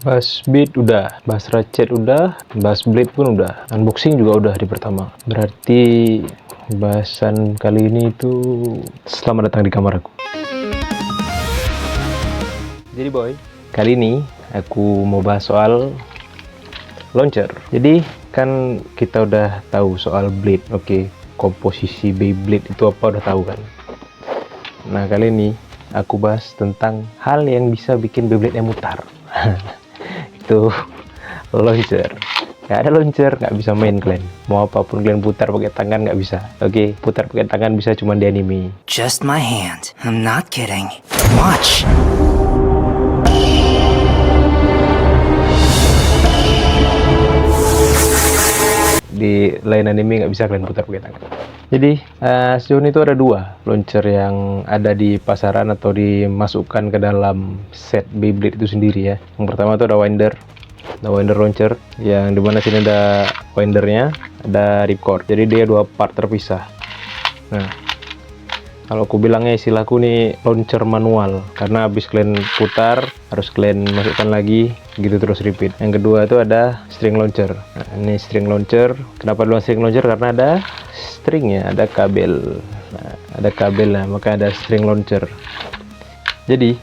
Bass beat udah, bass ratchet udah, bass blade pun udah, unboxing juga udah di pertama. Berarti bahasan kali ini itu selamat datang di kamar aku. Jadi boy, kali ini aku mau bahas soal launcher. Jadi kan kita udah tahu soal blade, oke, komposisi Beyblade itu apa udah tahu kan. Nah kali ini aku bahas tentang hal yang bisa bikin Beyblade-nya mutar. Itu launcher. Nggak ada launcher, nggak bisa main kalian. Mau apapun kalian putar pakai tangan nggak bisa. Oke, putar pakai tangan bisa cuma di anime. Just my hand. I'm not kidding. Watch. Di lain anime nggak bisa kalian putar pakai tangan. Jadi sejauh ini tuh ada dua launcher yang ada di pasaran atau dimasukkan ke dalam set Beyblade itu sendiri ya. Yang pertama tuh ada Winder launcher, yang dimana sini ada windernya, ada ripcord. Jadi dia dua part terpisah. Nah, kalau aku bilangnya istilahku nih launcher manual, karena habis kalian putar harus kalian masukkan lagi gitu terus repeat. Yang kedua itu ada string launcher. Nah, ini string launcher. Kenapa dulu string launcher? Karena ada stringnya, ada kabel. Nah, ada kabel lah, maka ada string launcher. Jadi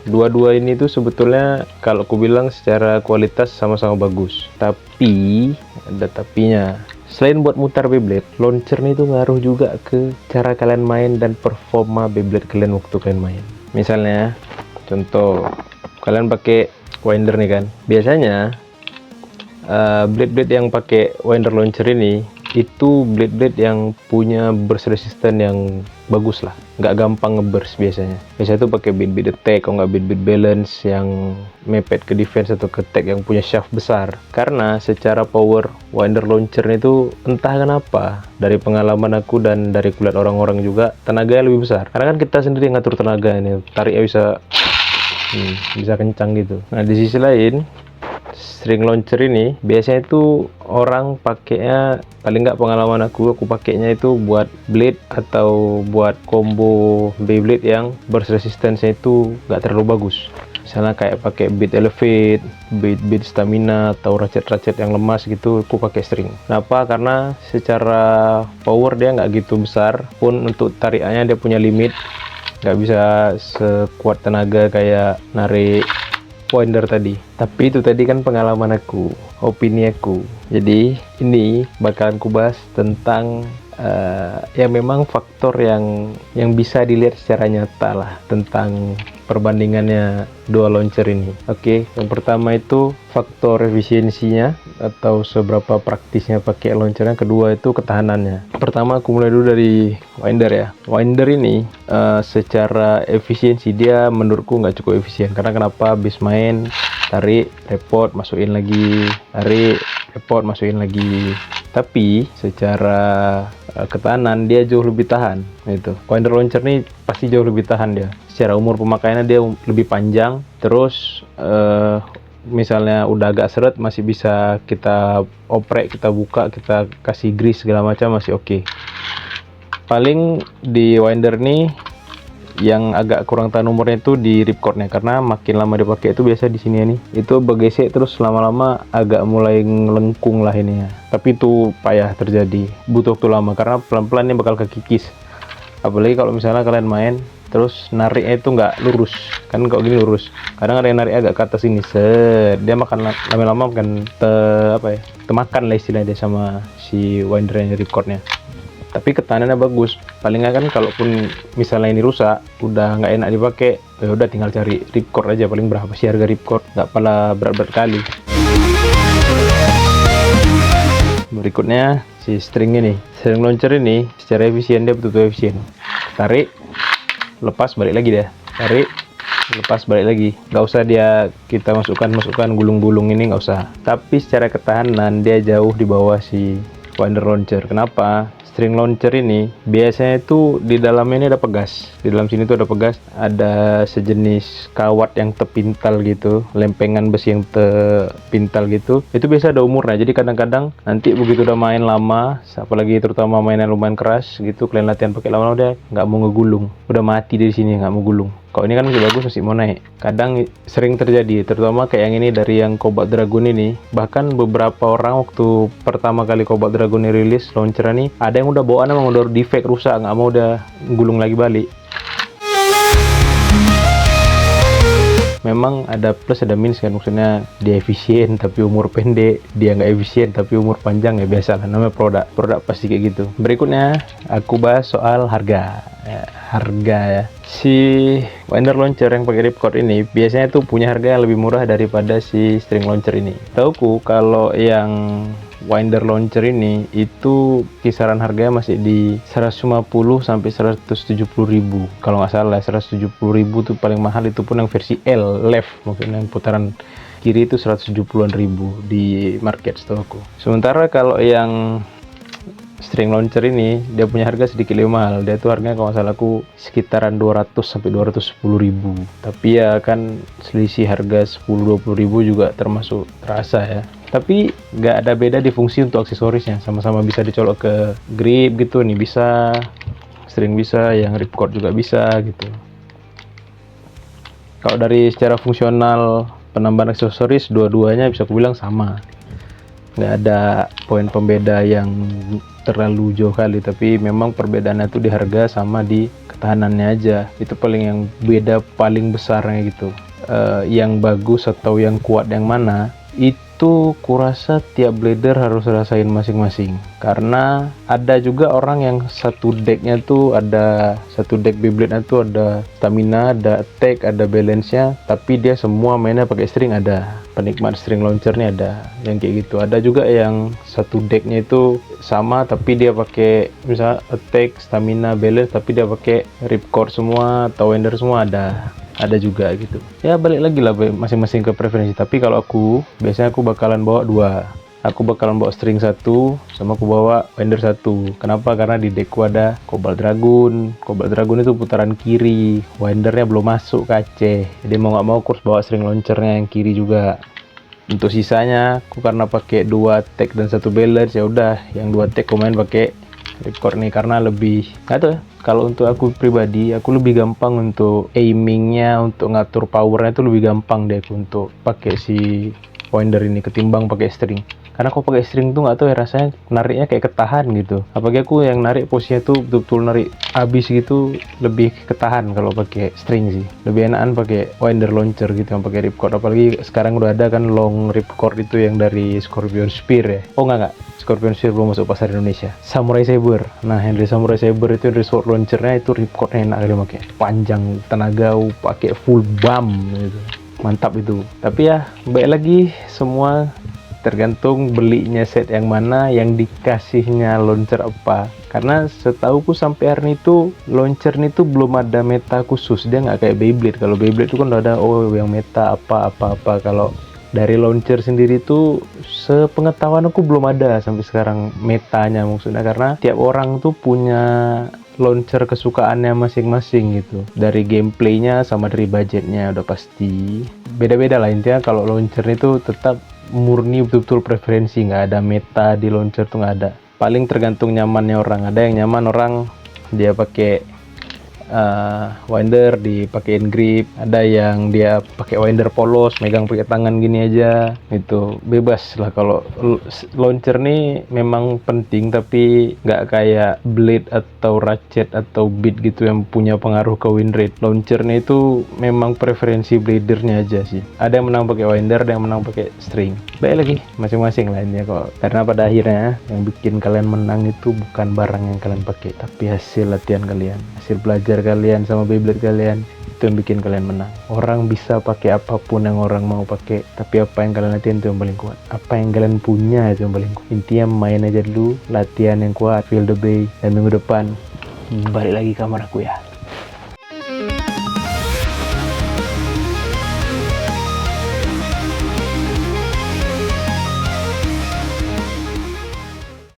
dua-dua ini tuh sebetulnya kalau aku bilang secara kualitas sama-sama bagus, tapi ada tapinya. Selain buat mutar Beyblade, launcher ini tuh ngaruh juga ke cara kalian main dan performa Beyblade kalian waktu kalian main. Misalnya, contoh, kalian pakai winder nih kan. Biasanya, blade-blade yang pakai winder launcher ini, itu blade-blade yang punya burst resistance yang bagus lah. Nggak gampang ngeburst biasanya. Biasanya tuh pakai beat attack, kalau nggak beat balance yang mepet ke defense atau ke attack yang punya shaft besar. Karena secara power winder launcher itu entah kenapa dari pengalaman aku dan dari kulihat orang-orang juga tenaganya lebih besar. Karena kan kita sendiri yang ngatur tenaga ini, tariknya bisa kencang gitu. Nah di sisi lain string launcher ini biasanya itu orang pakainya, paling nggak pengalaman aku pakainya itu buat blade atau buat combo Beyblade yang burst resistance-nya itu nggak terlalu bagus. Misalnya kayak pakai beat elevate, beat stamina, atau ratchet yang lemas gitu, aku pakai string. Kenapa? Karena secara power dia nggak gitu besar, pun untuk tarikannya dia punya limit, nggak bisa sekuat tenaga kayak narik pointer tadi. Tapi itu tadi kan pengalaman aku, opini aku. Jadi ini bakalan kubahas tentang yang memang faktor yang bisa dilihat secara nyata lah tentang perbandingannya dua launcher ini. Oke, yang pertama itu faktor efisiensinya atau seberapa praktisnya pakai launchernya. Kedua itu ketahanannya. Pertama aku mulai dulu dari winder ya. Winder ini secara efisiensi dia menurutku nggak cukup efisien. Karena kenapa? Habis main tarik, repot, masukin lagi, tarik, repot, masukin lagi. Tapi secara ketahanan dia jauh lebih tahan. Itu winder launcher nih pasti jauh lebih tahan dia. Secara umur pemakaiannya dia lebih panjang. Terus misalnya udah agak seret masih bisa kita oprek, kita buka, kita kasih grease segala macam masih oke. Paling di winder nih yang agak kurang tahan umurnya itu di ripcordnya, karena makin lama dipakai itu biasa di sini nih itu bergesek, terus lama-lama agak mulai ngelengkung lah ini ya. Tapi itu payah terjadi, butuh waktu lama karena pelan-pelan ini bakal kekikis. Apalagi kalau misalnya kalian main terus nariknya itu nggak lurus kan, kalau gini lurus, kadang ada yang narik agak ke atas ini, dia makan lama-lama kan temakan lah istilahnya dia sama si winder yang ripcordnya. Tapi ketahanannya bagus. Paling nggak kan kalaupun misalnya ini rusak, udah nggak enak dipakai, ya udah tinggal cari ripcord aja. Paling berapa sih harga ripcord? Nggak pala berat-berat kali. Berikutnya si string ini. String launcher ini secara efisien dia betul-betul efisien. Tarik, lepas, balik lagi dia. Tarik, lepas, balik lagi. Nggak usah dia kita masukkan gulung-gulung ini, nggak usah. Tapi secara ketahanan dia jauh di bawah si winder launcher. Kenapa? String launcher ini biasanya itu di dalamnya ini ada pegas. Di dalam sini tuh ada pegas, ada sejenis kawat yang terpintal gitu, lempengan besi yang terpintal gitu. Itu biasa ada umurnya. Jadi kadang-kadang nanti begitu udah main lama, apalagi terutama mainan lumayan keras gitu, kalian latihan pakai lama-lama dia nggak mau ngegulung. Udah mati dari sini, nggak mau gulung. Kok ini kan masih bagus, masih mau naik. Kadang sering terjadi, terutama kayak yang ini dari yang Cobalt Dragon ini. Bahkan beberapa orang waktu pertama kali Cobalt Dragon ini rilis launcher ini, ada yang udah bawaan emang udah defect, rusak, nggak mau udah gulung lagi balik. Memang ada plus ada minus kan, maksudnya dia efisien tapi umur pendek, dia nggak efisien tapi umur panjang, ya biasa lah, namanya produk pasti kayak gitu. Berikutnya aku bahas soal harga ya. Si winder launcher yang pakai ripcord ini biasanya tuh punya harga yang lebih murah daripada si string launcher ini. Tauku kalau yang winder launcher ini itu kisaran harganya masih di 150 sampai 170.000 kalau nggak salah. 170.000 tuh paling mahal, itu pun yang versi L left, maksudnya yang putaran kiri itu 170-an ribu di market setahu aku. Sementara kalau yang string launcher ini dia punya harga sedikit lebih mahal. Dia tuh harganya kalau nggak salah aku sekitaran 200 sampai 210.000. Tapi ya kan selisih harga 10-20 ribu juga termasuk terasa ya. Tapi nggak ada beda di fungsi untuk aksesorisnya, sama-sama bisa dicolok ke grip gitu nih, bisa string, bisa yang ripcord juga bisa gitu. Kalau dari secara fungsional penambahan aksesoris, dua-duanya bisa aku bilang sama, nggak ada poin pembeda yang terlalu jauh kali. Tapi memang perbedaannya tuh di harga sama di ketahanannya aja, itu paling yang beda paling besarnya gitu. Yang bagus atau yang kuat yang mana itu kurasa tiap blader harus rasain masing-masing, karena ada juga orang yang satu decknya tuh, ada satu deck Beyblade-nya tuh ada stamina, ada attack, ada balance-nya, tapi dia semua mainnya pakai string. Ada penikmat string launcher nih, ada yang kayak gitu. Ada juga yang satu decknya itu sama tapi dia pakai misalnya attack, stamina, balance, tapi dia pakai ripcord semua atau winder semua. Ada juga gitu ya, balik lagi lah masing-masing ke preferensi. Tapi kalau aku biasanya aku bakalan bawa dua. Aku bakalan bawa string satu, sama aku bawa winder satu. Kenapa? Karena di deckku ada Cobalt Dragon itu putaran kiri, windernya belum masuk ke Aceh, jadi mau nggak mau aku harus bawa string launchernya yang kiri juga. Untuk sisanya aku karena pakai 2 attack dan 1 balance, ya udah yang 2 attack aku main pakai ripcord nih, karena lebih nggak tahu ya, kalau untuk aku pribadi aku lebih gampang untuk aimingnya, untuk ngatur powernya itu lebih gampang deh aku untuk pakai si winder ini ketimbang pakai string. Karena kalau pakai string tuh nggak tahu ya, rasanya nariknya kayak ketahan gitu. Apalagi aku yang narik posisinya tuh betul-betul narik abis gitu, lebih ketahan kalau pakai string sih. Lebih enakan pakai winder launcher gitu yang pakai ripcord. Apalagi sekarang udah ada kan long ripcord itu yang dari Scorpion Spear ya. Oh enggak, Scorpion Spear belum masuk pasar Indonesia. Samurai Saber. Nah, yang dari Samurai Saber itu, dari sword launchernya itu ripcordnya enak kali pakai. Panjang, tenaga, pakai full bump gitu. Mantap itu. Tapi ya baik lagi, semua tergantung belinya set yang mana, yang dikasihnya launcher apa. Karena setauku sampai hari ini tuh launcher ini tuh belum ada meta khusus. Dia nggak kayak Beyblade. Kalau Beyblade tuh kan udah ada yang meta apa. Kalau dari launcher sendiri tuh sepengetahuan aku belum ada sampai sekarang metanya, maksudnya karena tiap orang tuh punya launcher kesukaannya masing-masing gitu. Dari gameplaynya sama dari budgetnya udah pasti beda-beda lah. Intinya kalau launcher itu tetap murni betul-betul preferensi, nggak ada meta di launcher tuh, nggak ada. Paling tergantung nyamannya orang. Ada yang nyaman orang dia pakai winder dipakein grip, ada yang dia pakai winder polos, megang pakai tangan gini aja, itu bebas lah. Kalau launcher nih memang penting, tapi nggak kayak blade atau ratchet atau beat gitu yang punya pengaruh ke win rate. Launcher nih itu memang preferensi bladernya aja sih. Ada yang menang pakai winder, ada yang menang pakai string. Baik lagi masing-masing lainnya kok. Karena pada akhirnya yang bikin kalian menang itu bukan barang yang kalian pakai, tapi hasil latihan kalian, hasil belajar kalian sama Beyblade kalian, itu yang bikin kalian menang. Orang bisa pakai apapun yang orang mau pakai, tapi apa yang kalian latihan itu yang paling kuat. Apa yang kalian punya itu yang paling kuat. Intinya main aja dulu, latihan yang kuat, feel the bay, dan minggu depan balik lagi kamar aku ya.